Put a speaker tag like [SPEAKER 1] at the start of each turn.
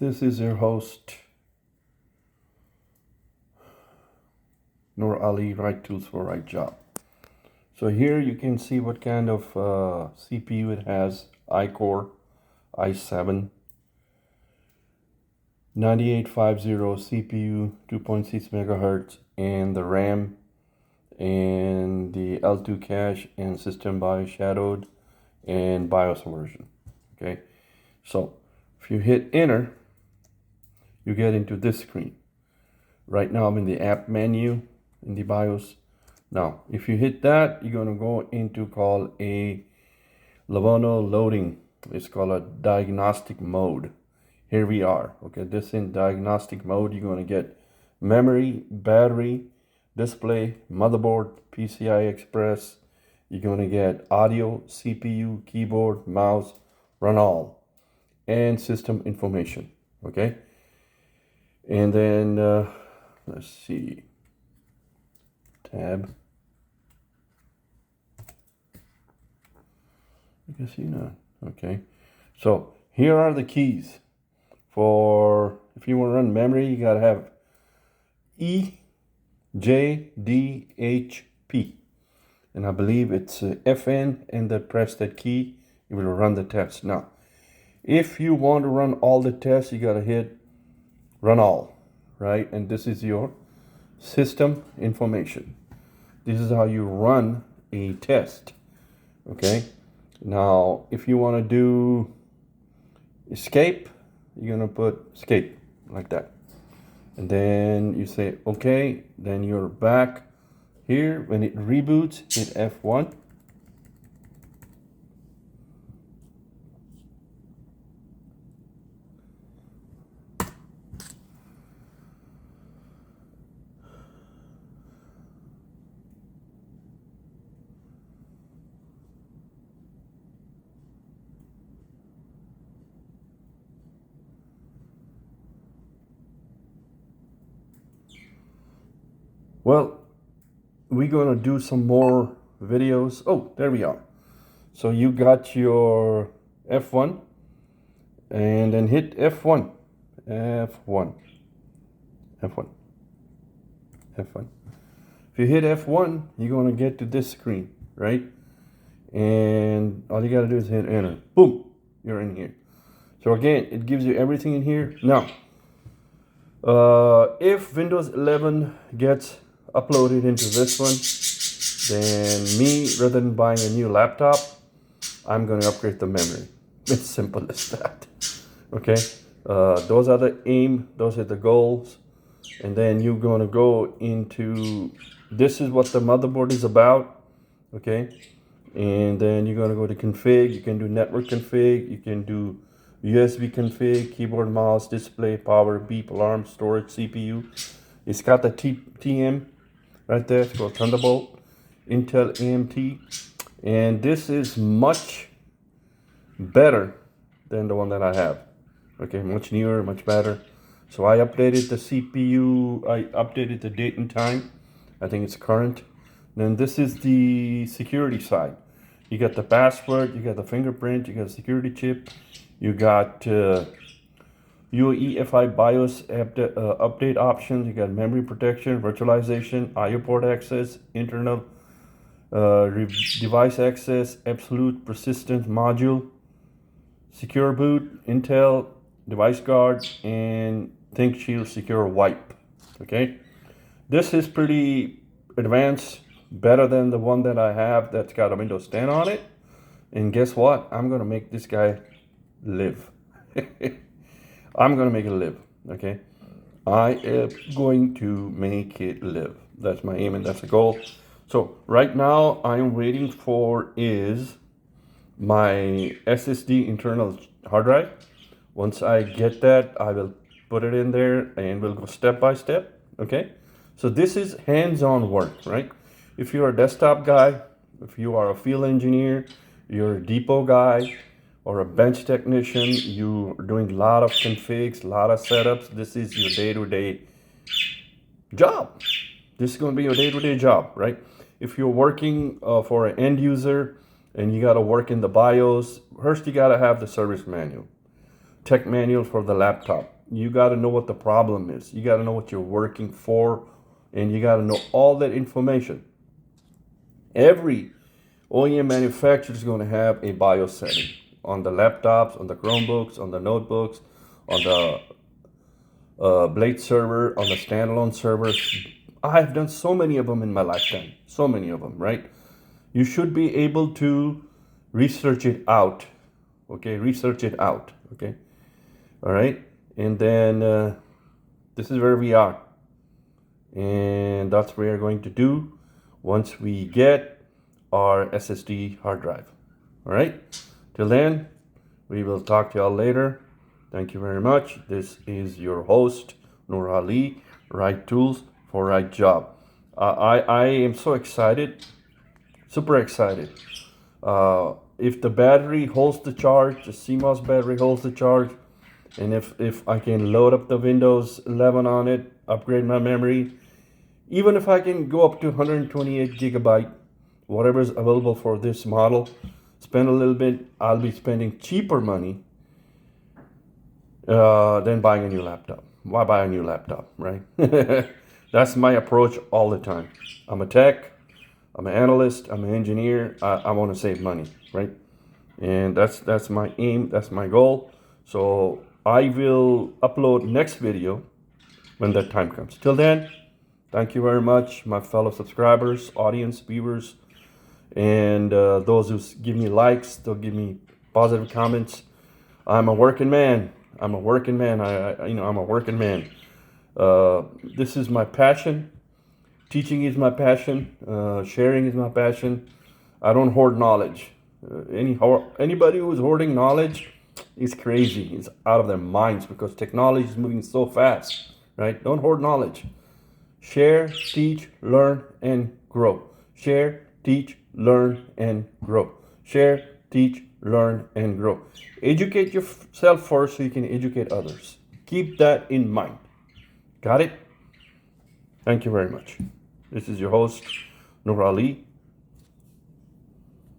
[SPEAKER 1] This is your host, Noor Ali, Right Tools for Right Job. So here you can see what kind of CPU it has. iCore i7 9850 CPU, 2.6 megahertz, and the RAM and the L2 cache and system BIOS shadowed and BIOS version. Okay, so if you hit enter, you get into this screen. Right now I'm in the app menu in the BIOS. Now if you hit that, you're going to go into called a Lenovo loading. It's called a diagnostic mode. Here we are. Okay, this in diagnostic mode. You're going to get memory, battery, display, motherboard, PCI Express. You're going to get audio, CPU, keyboard, mouse, run all, and system information. Okay, and then let's see, tab. I guess you're not. Okay, so here are the keys for if you want to run memory. You gotta have E, J, D, H, P, and I believe it's FN, and then press that key. It will run the test. Now, if you want to run all the tests, you gotta hit run all, right? And this is your system information. This is how you run a test. Okay. Now, if you want to do escape, you're going to put escape like that. And then you say, okay, then you're back here. When it reboots, hit F1. Well, we're going to do some more videos. Oh, there we are. So you got your F1 and then hit F1, F1, F1, F1. If you hit F1, you're going to get to this screen, right? And all you got to do is hit enter. Boom, you're in here. So again, it gives you everything in here. Now, if Windows 11 gets uploaded into this one, then me, rather than buying a new laptop, I'm going to upgrade the memory. It's simple as that. Okay, those are the aim, those are the goals, and then you're going to go into, this is what the motherboard is about. Okay, and then you're going to go to config. You can do network config, you can do USB config, keyboard, mouse, display, power, beep, alarm, storage, CPU. It's got the TM right there. It's called Thunderbolt, Intel AMT, and this is much better than the one that I have. Okay, much newer, much better. So I updated the CPU, I updated the date and time. I think it's current. Then this is the security side. You got the password, you got the fingerprint, you got a security chip, you got UEFI BIOS update options, you got memory protection, virtualization, IO port access, internal device access, absolute persistence module, secure boot, Intel, device guard, and ThinkShield secure wipe. Okay, this is pretty advanced, better than the one that I have that's got a Windows 10 on it. And guess what? I'm gonna make this guy live. I'm gonna make it live. Okay, I am going to make it live. That's my aim and that's the goal. So right now I'm waiting for is my SSD internal hard drive. Once I get that, I will put it in there and we'll go step by step. Okay, so this is hands-on work, right? If you're a desktop guy, if you are a field engineer, you're a depot guy, or a bench technician, you are doing a lot of configs, a lot of setups. This is your day-to-day job. This is going to be your day-to-day job, right? If you're working for an end user and you got to work in the BIOS, first you got to have the service manual. tech manual for the laptop. You got to know what the problem is. You got to know what you're working for, and you got to know all that information. Every OEM manufacturer is going to have a BIOS setting on the laptops, on the Chromebooks, on the notebooks, on the Blade server, on the standalone servers. I've done so many of them in my lifetime, so many of them, right? You should be able to research it out, okay? Research it out, okay? All right? And then this is where we are. And that's what we're going to do once we get our SSD hard drive. All right? Till then, we will talk to y'all later. Thank you very much. This is your host, Noor Ali, Right Tools for Right Job. I am so excited, super excited. If the battery holds the charge, the CMOS battery holds the charge, and if I can load up the Windows 11 on it, upgrade my memory, even if I can go up to 128 gigabyte, whatever is available for this model, spend a little bit, I'll be spending cheaper money than buying a new laptop. Why buy a new laptop, right? That's my approach all the time. I'm a tech, I'm an analyst, I'm an engineer. I want to save money, right? And that's my aim, that's my goal. So I will upload next video when that time comes. Till then, thank you very much, my fellow subscribers, audience, viewers, and those who give me likes, they'll give me positive comments. I'm a working man. I'm a working man. I'm a working man. This is my passion. Teaching is my passion. Sharing is my passion. I don't hoard knowledge. Anybody who's hoarding knowledge is crazy. It's out of their minds because technology is moving so fast, right? Don't hoard knowledge. Share, teach, learn, and grow. Share, teach, learn, and grow. Share, teach, learn, and grow. Educate yourself first so you can educate others. Keep that in mind. Got it? Thank you very much. This is your host, Noor Ali.